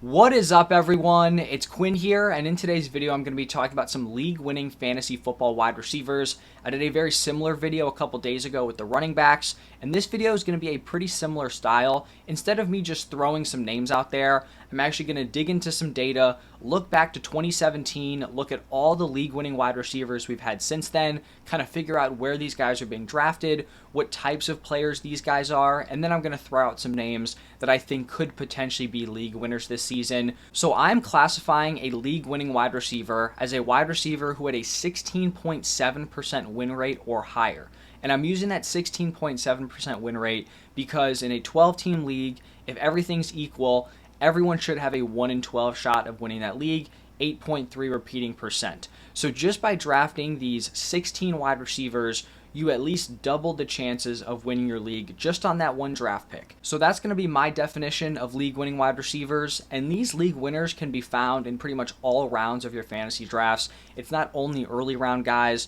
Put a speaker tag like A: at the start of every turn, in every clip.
A: What is up, everyone? It's Quinn here, and in today's video I'm going to be talking about some league-winning fantasy football wide receivers. I did a very similar video a couple days ago with the running backs, and this video is going to be a pretty similar style. Instead of me just throwing some names out there, I'm actually going to dig into some data, look back to 2017, look at all the league-winning wide receivers we've had since then, kind of figure out where these guys are being drafted, what types of players these guys are, and then I'm going to throw out some names that I think could potentially be league winners this season. So I'm classifying a league-winning wide receiver as a wide receiver who had a 16.7% win rate or higher. And I'm using that 16.7% win rate because in a 12-team league, if everything's equal, everyone should have a 1 in 12 shot of winning that league, 8.3 repeating percent. So just by drafting these 16 wide receivers, you at least doubled the chances of winning your league just on that one draft pick. So that's going to be my definition of league-winning wide receivers, and these league winners can be found in pretty much all rounds of your fantasy drafts. It's not only early round guys.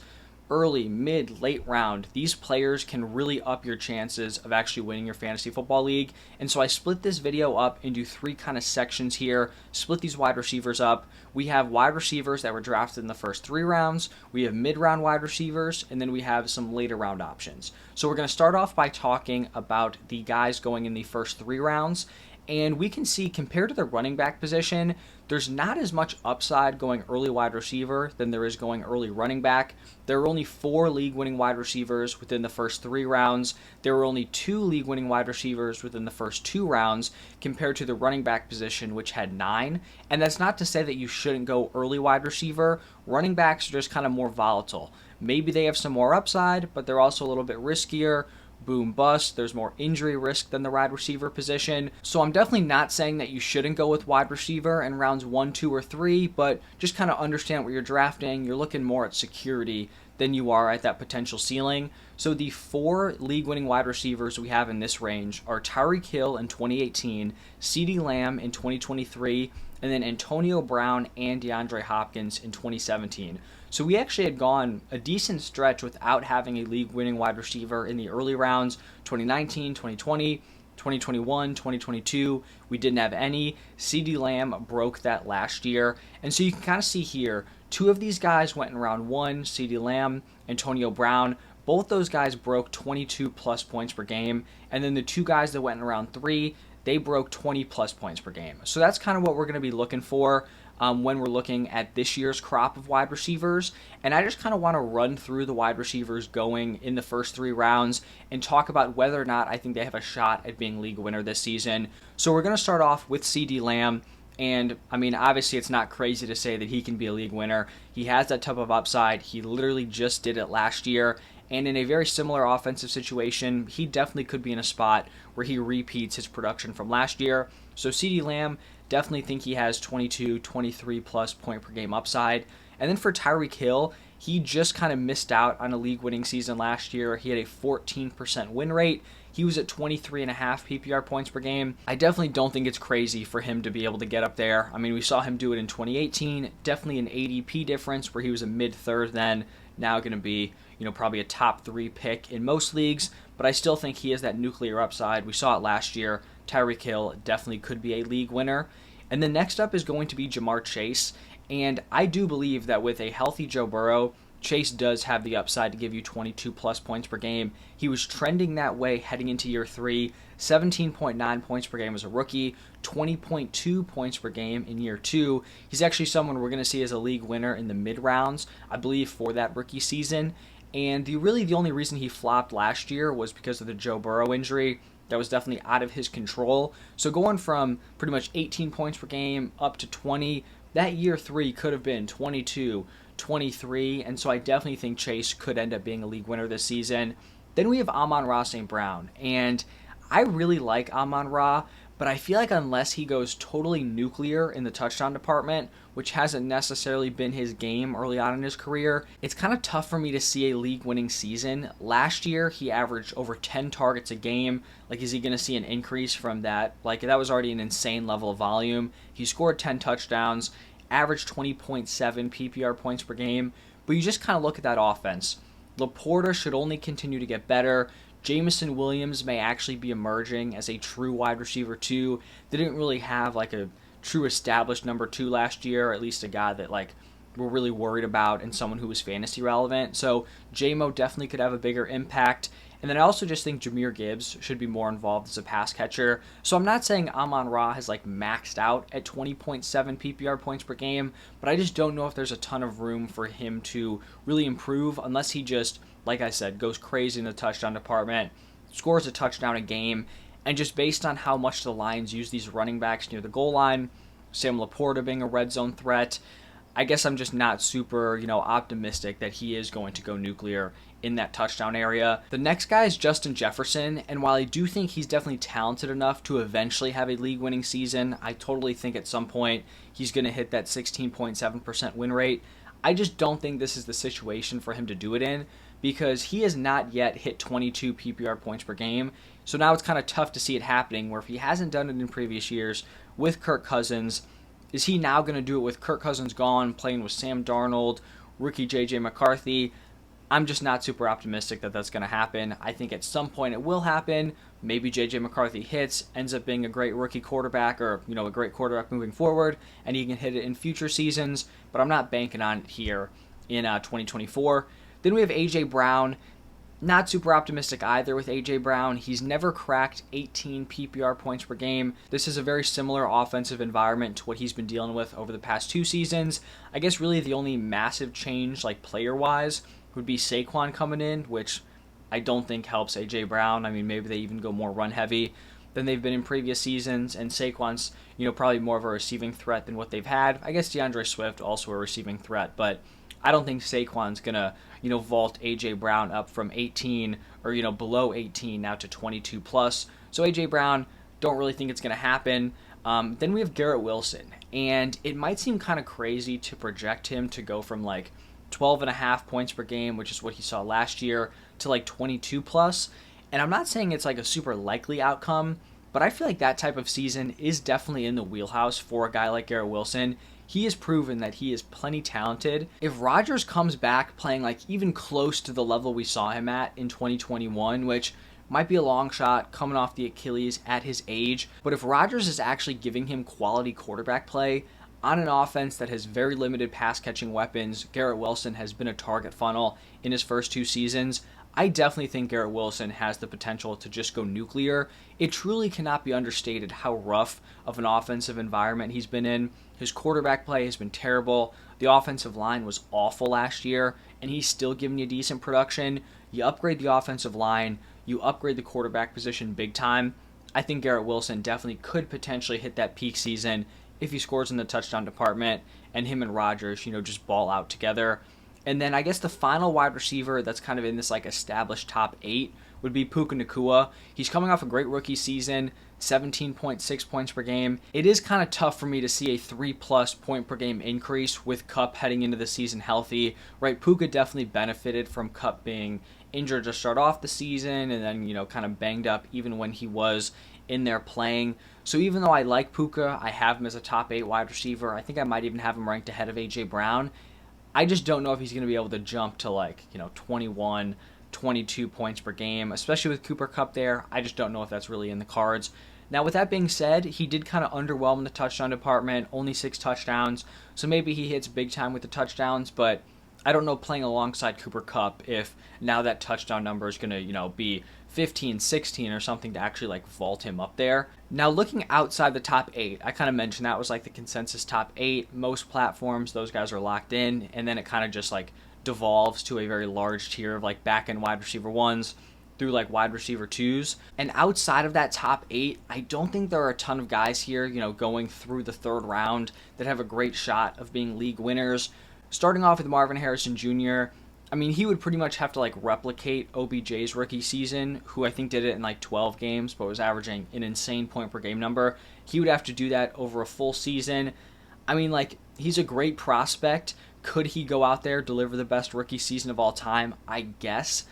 A: Early, mid, late round, these players can really up your chances of actually winning your fantasy football league. And so I split this video up into three kind of sections here, split these wide receivers up. We have wide receivers that were drafted in the first 3 rounds, we have mid-round wide receivers, and then we have some later round options. So we're going to start off by talking about the guys going in the first 3 rounds. And we can see, compared to the running back position, there's not as much upside going early wide receiver than there is going early running back. There were only 4 league-winning wide receivers within the first 3 rounds. There were only 2 league-winning wide receivers within the first 2 rounds, compared to the running back position, which had 9. And that's not to say that you shouldn't go early wide receiver. Running backs are just kind of more volatile. Maybe they have some more upside, but they're also a little bit riskier. Boom bust, there's more injury risk than the wide receiver position. So I'm definitely not saying that you shouldn't go with wide receiver in rounds 1, 2, or 3, but just kind of understand what you're drafting. You're looking more at security than you are at that potential ceiling. So the 4 league-winning wide receivers we have in this range are Tyreek Hill in 2018, CeeDee Lamb in 2023, and then Antonio Brown and DeAndre Hopkins in 2017. So we actually had gone a decent stretch without having a league-winning wide receiver in the early rounds. 2019, 2020, 2021, 2022, we didn't have any. CeeDee Lamb broke that last year. And so you can kind of see here, 2 of these guys went in round 1, CeeDee Lamb, Antonio Brown. Both those guys broke 22 plus points per game. And then the 2 guys that went in round 3, they broke 20 plus points per game. So that's kind of what we're going to be looking for when we're looking at this year's crop of wide receivers. And I just kind of want to run through the wide receivers going in the first 3 rounds and talk about whether or not I think they have a shot at being league winner this season. So we're going to start off with CeeDee Lamb. And, I mean, obviously it's not crazy to say that he can be a league winner. He has that type of upside. He literally just did it last year. And in a very similar offensive situation, he definitely could be in a spot where he repeats his production from last year. So CeeDee Lamb, definitely think he has 22, 23 plus point per game upside. And then for Tyreek Hill, he just kind of missed out on a league-winning season last year. He had a 14% win rate. He was at 23.5 PPR points per game. I definitely don't think it's crazy for him to be able to get up there. I mean, we saw him do it in 2018. Definitely an ADP difference where he was a mid-third then. Now going to be, probably a top 3 pick in most leagues. But I still think he has that nuclear upside. We saw it last year. Tyreek Hill definitely could be a league winner. And then next up is going to be Jamar Chase. And I do believe that with a healthy Joe Burrow, Chase does have the upside to give you 22 plus points per game. He was trending that way heading into year 3, 17.9 points per game as a rookie, 20.2 points per game in year 2. He's actually someone we're going to see as a league winner in the mid rounds, I believe, for that rookie season. And the only reason he flopped last year was because of the Joe Burrow injury. That was definitely out of his control. So going from pretty much 18 points per game up to 20, that year 3 could have been 22, 23, and so I definitely think Chase could end up being a league winner this season. Then we have Amon-Ra St. Brown, and I really like Amon-Ra, but I feel like unless he goes totally nuclear in the touchdown department, which hasn't necessarily been his game early on in his career, it's kind of tough for me to see a league-winning season. Last year, he averaged over 10 targets a game. Like, is he going to see an increase from that? Like, that was already an insane level of volume. He scored 10 touchdowns, averaged 20.7 PPR points per game, but you just kind of look at that offense. Laporta should only continue to get better. Jameson Williams may actually be emerging as a true wide receiver too. They didn't really have like a true established number 2 last year, or at least a guy that like we're really worried about and someone who was fantasy relevant. So J-Mo definitely could have a bigger impact. And then I also just think Jahmyr Gibbs should be more involved as a pass catcher. So I'm not saying Amon-Ra has like maxed out at 20.7 PPR points per game, but I just don't know if there's a ton of room for him to really improve unless he just, like I said, goes crazy in the touchdown department, scores a touchdown a game, and just based on how much the Lions use these running backs near the goal line, Sam Laporta being a red zone threat, I guess I'm just not super, optimistic that he is going to go nuclear in that touchdown area. The next guy is Justin Jefferson, and while I do think he's definitely talented enough to eventually have a league-winning season, I totally think at some point he's going to hit that 16.7% win rate. I just don't think this is the situation for him to do it in because he has not yet hit 22 PPR points per game. So now it's kind of tough to see it happening where if he hasn't done it in previous years with Kirk Cousins, is he now going to do it with Kirk Cousins gone, playing with Sam Darnold, rookie J.J. McCarthy? I'm just not super optimistic that that's going to happen. I think at some point it will happen. Maybe J.J. McCarthy hits, ends up being a great rookie quarterback or, a great quarterback moving forward, and he can hit it in future seasons, but I'm not banking on it here in 2024. Then we have A.J. Brown. Not super optimistic either with A.J. Brown. He's never cracked 18 PPR points per game. This is a very similar offensive environment to what he's been dealing with over the past 2 seasons. I guess really the only massive change, like player-wise, would be Saquon coming in, which I don't think helps A.J. Brown. I mean, maybe they even go more run-heavy than they've been in previous seasons, and Saquon's, probably more of a receiving threat than what they've had. I guess DeAndre Swift also a receiving threat, but I don't think Saquon's going to, vault A.J. Brown up from 18 or, below 18 now to 22 plus. So A.J. Brown, don't really think it's going to happen. Then we have Garrett Wilson, and it might seem kind of crazy to project him to go from like 12.5 points per game, which is what he saw last year, to like 22 plus. And I'm not saying it's like a super likely outcome, but I feel like that type of season is definitely in the wheelhouse for a guy like Garrett Wilson. He has proven that he is plenty talented. If Rodgers comes back playing like even close to the level we saw him at in 2021, which might be a long shot coming off the Achilles at his age, but if Rodgers is actually giving him quality quarterback play on an offense that has very limited pass catching weapons, Garrett Wilson has been a target funnel in his first 2 seasons. I definitely think Garrett Wilson has the potential to just go nuclear. It truly cannot be understated how rough of an offensive environment he's been in. His quarterback play has been terrible. The offensive line was awful last year, and he's still giving you decent production. You upgrade the offensive line, you upgrade the quarterback position big time. I think Garrett Wilson definitely could potentially hit that peak season if he scores in the touchdown department, and him and Rodgers, just ball out together. And then I guess the final wide receiver that's kind of in this like established top 8 would be Puka Nacua. He's coming off a great rookie season, 17.6 points per game. It is kind of tough for me to see a 3+ point per game increase with Kupp heading into the season healthy, right? Puka definitely benefited from Kupp being injured to start off the season and then, kind of banged up even when he was in there playing. So even though I like Puka, I have him as a top 8 wide receiver. I think I might even have him ranked ahead of A.J. Brown. I just don't know if he's going to be able to jump to like, 21, 22 points per game, especially with Cooper Kupp there. I just don't know if that's really in the cards. Now, with that being said, he did kind of underwhelm the touchdown department, only 6 touchdowns, so maybe he hits big time with the touchdowns, but I don't know playing alongside Cooper Kupp if now that touchdown number is going to, be 15, 16 or something to actually like vault him up there. Now looking outside the top 8, I kind of mentioned that was like the consensus top 8. Most platforms, those guys are locked in, and then it kind of just like devolves to a very large tier of like back end wide receiver 1s through like wide receiver 2s. And outside of that top 8, I don't think there are a ton of guys here, going through the 3rd round that have a great shot of being league winners. Starting off with Marvin Harrison Jr., I mean, he would pretty much have to like replicate OBJ's rookie season, who I think did it in like 12 games, but was averaging an insane point per game number. He would have to do that over a full season. I mean, like, he's a great prospect. Could he go out there, deliver the best rookie season of all time? I guess.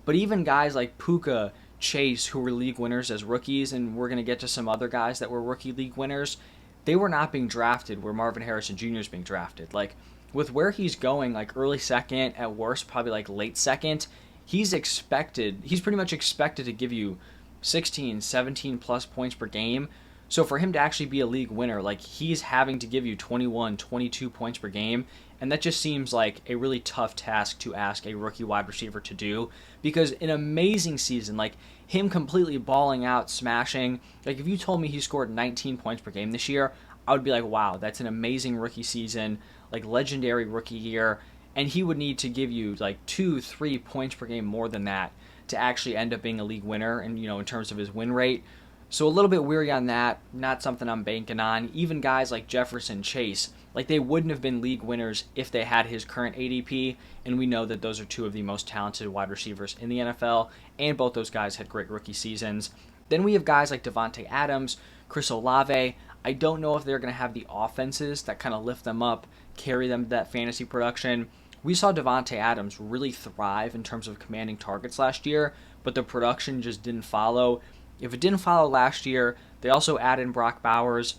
A: But even guys like Puka, Chase, who were league winners as rookies, and we're going to get to some other guys that were rookie league winners, they were not being drafted where Marvin Harrison Jr. is being drafted. Like, with where he's going, like early second, at worst probably like late second, he's pretty much expected to give you 16, 17 plus points per game. So for him to actually be a league winner, like he's having to give you 21, 22 points per game. And that just seems like a really tough task to ask a rookie wide receiver to do, because an amazing season, like him completely balling out, smashing, like if you told me he scored 19 points per game this year, I would be like, wow, that's an amazing rookie season, like legendary rookie year. And he would need to give you like 2-3 points per game more than that to actually end up being a league winner, and in terms of his win rate. So a little bit weary on that, not something I'm banking on. Even guys like Jefferson, Chase, like they wouldn't have been league winners if they had his current ADP, and we know that those are two of the most talented wide receivers in the NFL, and both those guys had great rookie seasons. Then we have guys like Devontae Adams, Chris Olave. I don't know if they're going to have the offenses that kind of lift them up, carry them to that fantasy production. We saw Devontae Adams really thrive in terms of commanding targets last year, but the production just didn't follow. If it didn't follow last year, they also added in Brock Bowers.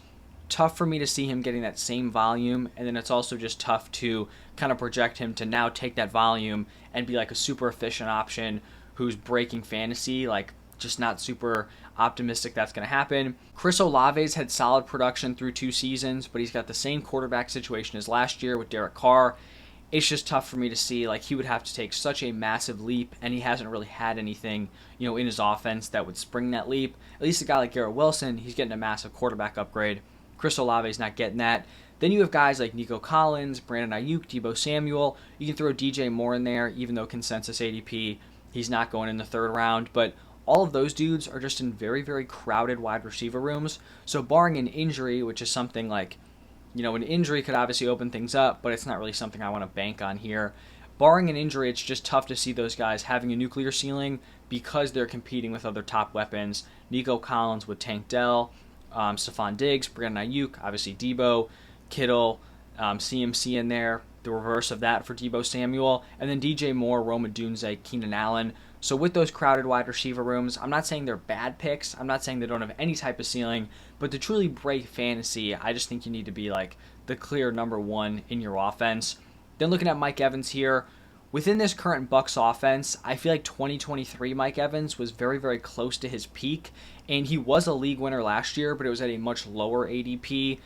A: Tough for me to see him getting that same volume, and then it's also just tough to kind of project him to now take that volume and be like a super efficient option who's breaking fantasy, like just not super optimistic that's going to happen. Chris Olave's had solid production through 2 seasons, but he's got the same quarterback situation as last year with Derek Carr. It's just tough for me to see. Like, he would have to take such a massive leap, and he hasn't really had anything, in his offense that would spring that leap. At least a guy like Garrett Wilson, he's getting a massive quarterback upgrade. Chris Olave's not getting that. Then you have guys like Nico Collins, Brandon Ayuk, Deebo Samuel. You can throw DJ Moore in there, even though consensus ADP, he's not going in the 3rd round. But all of those dudes are just in very, very crowded wide receiver rooms. So barring an injury, which is something like, an injury could obviously open things up, but it's not really something I want to bank on here. Barring an injury, it's just tough to see those guys having a nuclear ceiling because they're competing with other top weapons. Nico Collins with Tank Dell, Stephon Diggs, Brandon Ayuk, obviously Deebo, Kittle, CMC in there, the reverse of that for Deebo Samuel, and then DJ Moore, Rome Odunze, Keenan Allen. So with those crowded wide receiver rooms, I'm not saying they're bad picks. I'm not saying they don't have any type of ceiling, but to truly break fantasy, I just think you need to be like the clear number 1 in your offense. Then looking at Mike Evans here, within this current Bucs offense, I feel like 2023 Mike Evans was very, very close to his peak, and he was a league winner last year, but it was at a much lower ADP.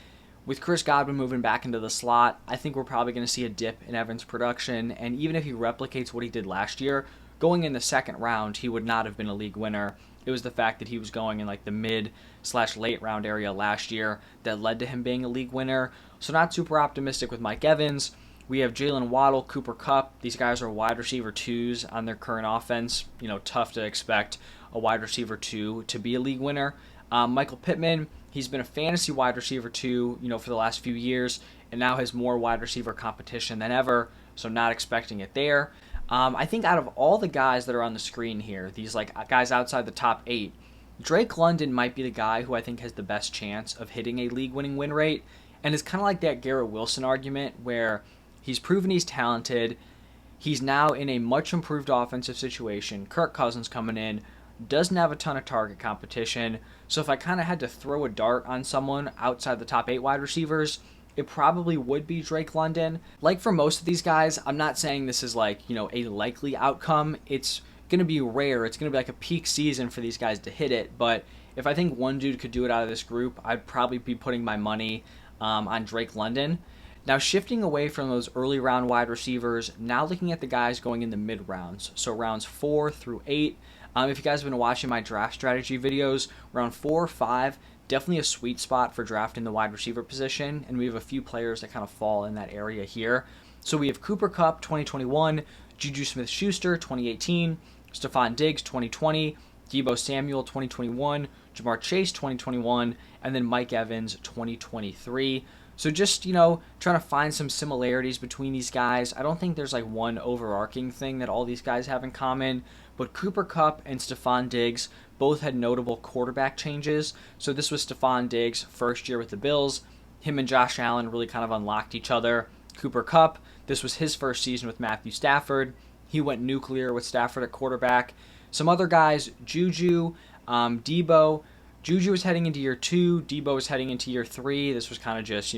A: With Chris Godwin moving back into the slot, I think we're probably going to see a dip in Evans' production, and even if he replicates what he did last year, going in the 2nd round, he would not have been a league winner. It was the fact that he was going in like the mid/late round area last year that led to him being a league winner. So not super optimistic with Mike Evans. We have Jalen Waddle, Cooper Kupp. These guys are wide receiver 2s on their current offense. Tough to expect a wide receiver 2 to be a league winner. Michael Pittman, he's been a fantasy wide receiver 2, for the last few years, and now has more wide receiver competition than ever, so not expecting it there. I think out of all the guys that are on the screen here, these like guys outside the top 8, Drake London might be the guy who I think has the best chance of hitting a league-winning win rate, and it's kind of like that Garrett Wilson argument where he's proven he's talented, he's now in a much improved offensive situation, Kirk Cousins coming in, doesn't have a ton of target competition, so if I kind of had to throw a dart on someone outside the top 8 wide receivers, it probably would be Drake London. Like for most of these guys, I'm not saying this is like, a likely outcome. It's going to be rare. It's going to be like a peak season for these guys to hit it. But if I think one dude could do it out of this group, I'd probably be putting my money on Drake London. Now shifting away from those early round wide receivers, now looking at the guys going in the mid rounds. So rounds 4 through 8. If you guys have been watching my draft strategy videos, round 4, 5, definitely a sweet spot for drafting the wide receiver position, and we have a few players that kind of fall in that area here. So we have Cooper Kupp 2021, Juju Smith-Schuster 2018, Stephon Diggs 2020, Deebo Samuel 2021, Jamar Chase 2021, and then Mike Evans 2023. So just, trying to find some similarities between these guys. I don't think there's like one overarching thing that all these guys have in common, but Cooper Kupp and Stephon Diggs both had notable quarterback changes. So this was Stephon Diggs' first year with the Bills. Him and Josh Allen really kind of unlocked each other. Cooper Kupp, this was his first season with Matthew Stafford. He went nuclear with Stafford at quarterback. Some other guys, Juju, Deebo. Juju was heading into year 2. Deebo was heading into year 3. This was kind of just,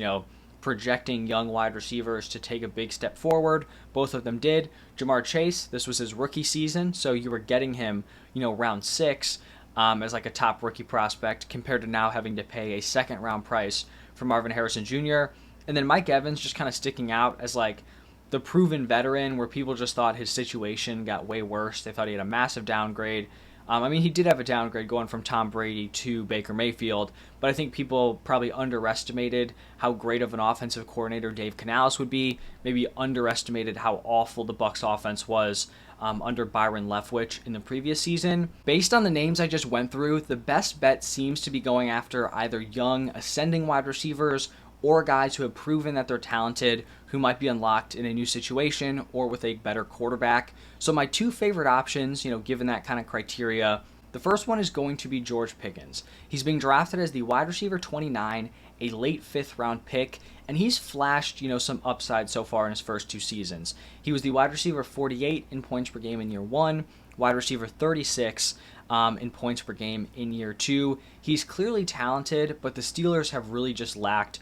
A: projecting young wide receivers to take a big step forward. Both of them did. Jamar Chase, this was his rookie season, so you were getting him, round 6. as like a top rookie prospect compared to now having to pay a second round price for Marvin Harrison Jr. And then Mike Evans just kind of sticking out as like the proven veteran where people just thought his situation got way worse. They thought he had a massive downgrade. I mean, he did have a downgrade going from Tom Brady to Baker Mayfield, but I think people probably underestimated how great of an offensive coordinator Dave Canales would be, maybe underestimated how awful the Bucs offense was under Byron Leftwich in the previous season. Based on the names I just went through, the best bet seems to be going after either young, ascending wide receivers or guys who have proven that they're talented, who might be unlocked in a new situation or with a better quarterback. So my two favorite options, given that kind of criteria, the first one is going to be George Pickens. He's being drafted as the wide receiver 29, a late 5th round pick, and he's flashed, some upside so far in his first 2 seasons. He was the wide receiver 48 in points per game in year 1, wide receiver 36 in points per game in year 2. He's clearly talented, but the Steelers have really just lacked,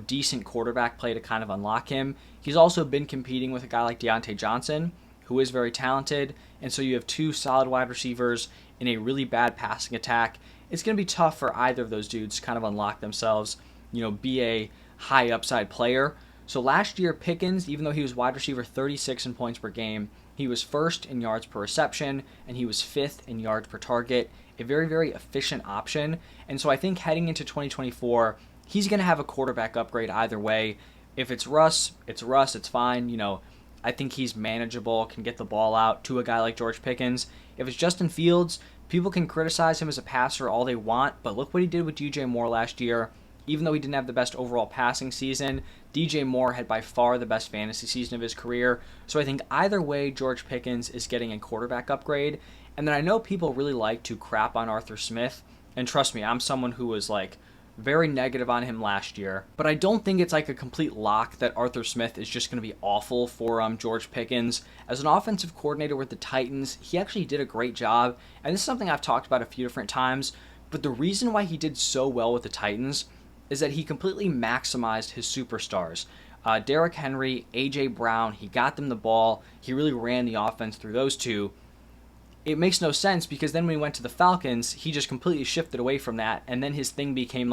A: decent quarterback play to kind of unlock him. He's also been competing with a guy like Deontay Johnson, who is very talented, and so you have 2 solid wide receivers in a really bad passing attack. It's going to be tough for either of those dudes to kind of unlock themselves, be a high upside player. So last year, Pickens, even though he was wide receiver 36 in points per game, he was 1st in yards per reception, and he was 5th in yards per target, a very, very efficient option. And so I think heading into 2024, he's going to have a quarterback upgrade either way. If it's Russ, it's fine. I think he's manageable, can get the ball out to a guy like George Pickens. If it's Justin Fields, people can criticize him as a passer all they want, but look what he did with DJ Moore last year. Even though he didn't have the best overall passing season, DJ Moore had by far the best fantasy season of his career. So I think either way, George Pickens is getting a quarterback upgrade. And then I know people really like to crap on Arthur Smith. And trust me, I'm someone who was very negative on him last year. But I don't think it's a complete lock that Arthur Smith is just going to be awful for George Pickens. As an offensive coordinator with the Titans, he actually did a great job. And this is something I've talked about a few different times. But the reason why he did so well with the Titans is that he completely maximized his superstars. Derrick Henry, A.J. Brown, he got them the ball. He really ran the offense through those two. It makes no sense because then when he went to the Falcons, he just completely shifted away from that. And then his thing became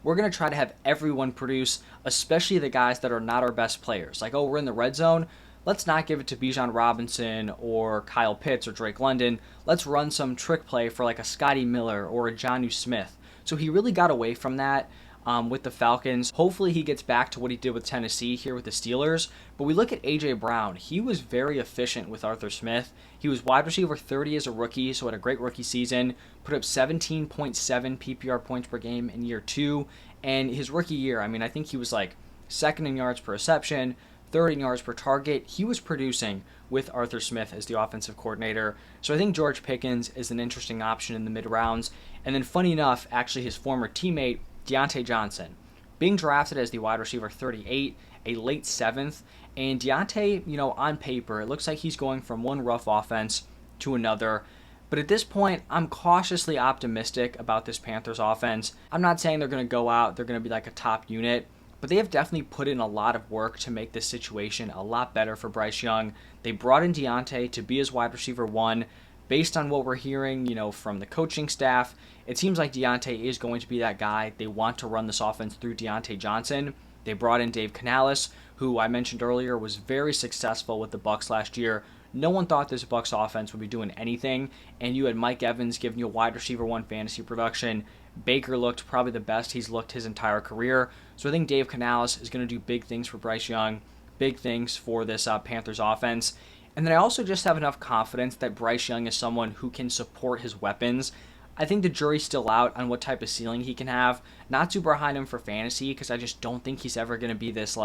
A: we're going to try to have everyone produce, especially the guys that are not our best players. We're in the red zone. Let's not give it to Bijan Robinson or Kyle Pitts or Drake London. Let's run some trick play for a Scotty Miller or a Jonnu Smith. So he really got away from that. With the Falcons. Hopefully he gets back to what he did with Tennessee here with the Steelers. But we look at A.J. Brown. He was very efficient with Arthur Smith. He was wide receiver 30 as a rookie, so had a great rookie season. Put up 17.7 PPR points per game in year 2. And his rookie year, I think he was 2nd in yards per reception, 3rd in yards per target. He was producing with Arthur Smith as the offensive coordinator. So I think George Pickens is an interesting option in the mid-rounds. And then funny enough, actually his former teammate, Deontay Johnson, being drafted as the wide receiver 38, a late 7th, and Deontay, on paper, it looks like he's going from one rough offense to another, but at this point, I'm cautiously optimistic about this Panthers offense. I'm not saying they're going to go out, they're going to be a top unit, but they have definitely put in a lot of work to make this situation a lot better for Bryce Young. They brought in Deontay to be his wide receiver 1. Based on what we're hearing, from the coaching staff, it seems like Deontay is going to be that guy. They want to run this offense through Deontay Johnson. They brought in Dave Canales, who I mentioned earlier was very successful with the Bucs last year. No one thought this Bucs offense would be doing anything, and you had Mike Evans giving you a wide receiver 1 fantasy production. Baker looked probably the best he's looked his entire career. So I think Dave Canales is going to do big things for Bryce Young, big things for this Panthers offense. And then I also just have enough confidence that Bryce Young is someone who can support his weapons. I think the jury's still out on what type of ceiling he can have. Not super high on him for fantasy because I just don't think he's ever going to be this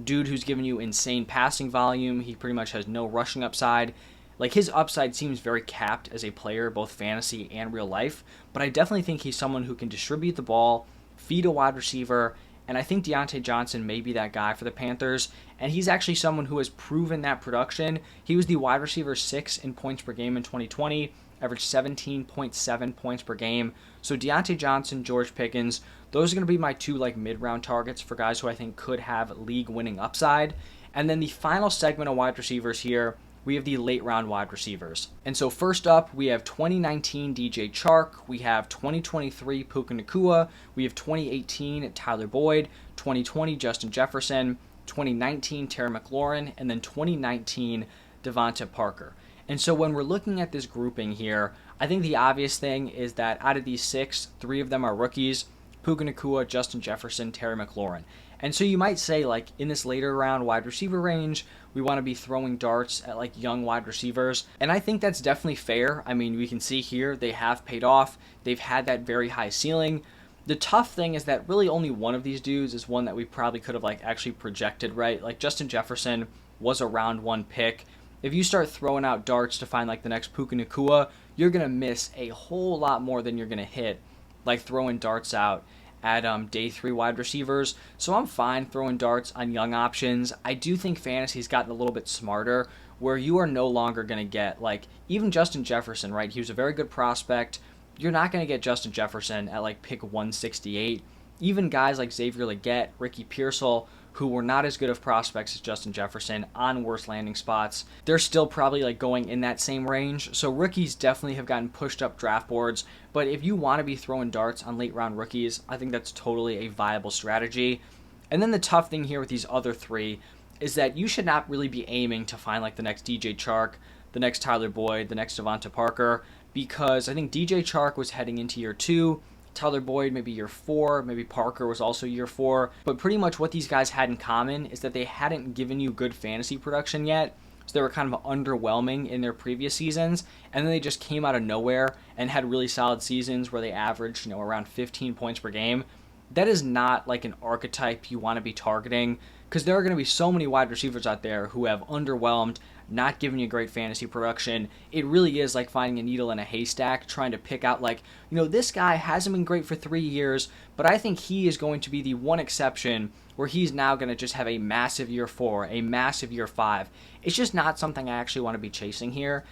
A: dude who's giving you insane passing volume. He pretty much has no rushing upside. His upside seems very capped as a player, both fantasy and real life. But I definitely think he's someone who can distribute the ball, feed a wide receiver, and I think Deontay Johnson may be that guy for the Panthers. And he's actually someone who has proven that production. He was the wide receiver 6 in points per game in 2020, averaged 17.7 points per game. So Deontay Johnson, George Pickens, those are going to be my 2 mid-round targets for guys who I think could have league-winning upside. And then the final segment of wide receivers here, we have the late round wide receivers. And so first up, we have 2019 DJ Chark, we have 2023 Puka Nacua, we have 2018 Tyler Boyd, 2020 Justin Jefferson, 2019 Terry McLaurin, and then 2019 Devonta Parker. And so when we're looking at this grouping here, I think the obvious thing is that out of these 6, 3 of them are rookies: Puka Nacua, Justin Jefferson, Terry McLaurin. And so you might say, like, in this later round wide receiver range, we want to be throwing darts at like young wide receivers. And I think that's definitely fair. I mean, we can see here they have paid off. They've had that very high ceiling. The tough thing is that really only one of these dudes is one that we probably could have like actually projected, right? Like Justin Jefferson was a round 1 pick. If you start throwing out darts to find like the next Puka Nacua, you're going to miss a whole lot more than you're going to hit, like throwing darts out at day 3 wide receivers. So I'm fine throwing darts on young options. I do think fantasy's gotten a little bit smarter where you are no longer going to get like even Justin Jefferson, right? He was a very good prospect. You're not going to get Justin Jefferson at like pick 168. Even guys like Xavier Legette, Ricky Pearsall, who were not as good of prospects as Justin Jefferson on worse landing spots, they're still probably like going in that same range. So rookies definitely have gotten pushed up draft boards. But if you want to be throwing darts on late round rookies, I think that's totally a viable strategy. And then the tough thing here with these other 3 is that you should not really be aiming to find like the next DJ Chark, the next Tyler Boyd, the next Devonta Parker, because I think DJ Chark was heading into year 2, Tyler Boyd maybe year 4, maybe Parker was also year 4, but pretty much what these guys had in common is that they hadn't given you good fantasy production yet, so they were kind of underwhelming in their previous seasons, and then they just came out of nowhere and had really solid seasons where they averaged, around 15 points per game. That is not like an archetype you want to be targeting, because there are going to be so many wide receivers out there who have underwhelmed, not giving you great fantasy production. It really is like finding a needle in a haystack, trying to pick out like, this guy hasn't been great for 3 years, but I think he is going to be the one exception where he's now going to just have a massive year 4, a massive year 5. It's just not something I actually want to be chasing here.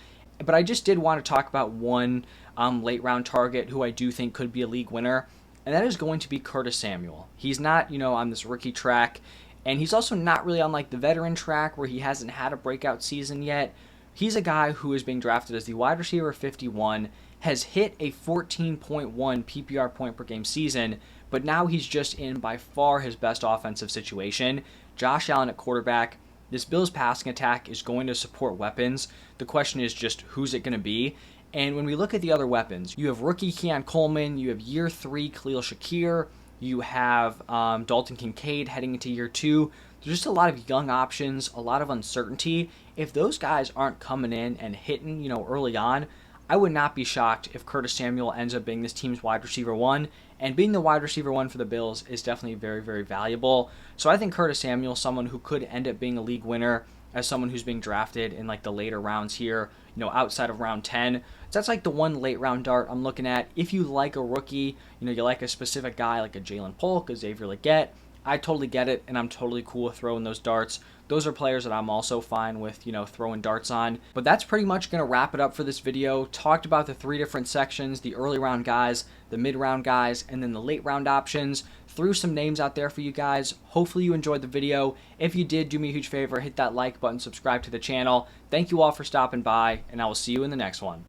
A: But I just did want to talk about one late round target who I do think could be a league winner, and that is going to be Curtis Samuel. He's not, on this rookie track, and he's also not really on like the veteran track where he hasn't had a breakout season yet. He's a guy who is being drafted as the wide receiver 51, has hit a 14.1 PPR point per game season, but now he's just in by far his best offensive situation. Josh Allen at quarterback. This Bills passing attack is going to support weapons. The question is just who's it going to be? And when we look at the other weapons, you have rookie Keon Coleman, you have year 3 Khalil Shakir, you have Dalton Kincaid heading into year 2. There's just a lot of young options, a lot of uncertainty. If those guys aren't coming in and hitting, early on, I would not be shocked if Curtis Samuel ends up being this team's wide receiver 1. And being the wide receiver 1 for the Bills is definitely very, very valuable. So I think Curtis Samuel is someone who could end up being a league winner as someone who's being drafted in like the later rounds here, outside of round 10. So that's like the one late round dart I'm looking at. If you like a rookie, you like a specific guy like a Jalen Polk, a Xavier Legette, I totally get it, and I'm totally cool with throwing those darts. Those are players that I'm also fine with, throwing darts on. But that's pretty much going to wrap it up for this video. Talked about the 3 different sections, the early round guys, the mid round guys, and then the late round options. Threw some names out there for you guys. Hopefully you enjoyed the video. If you did, do me a huge favor, hit that like button, subscribe to the channel. Thank you all for stopping by, and I will see you in the next one.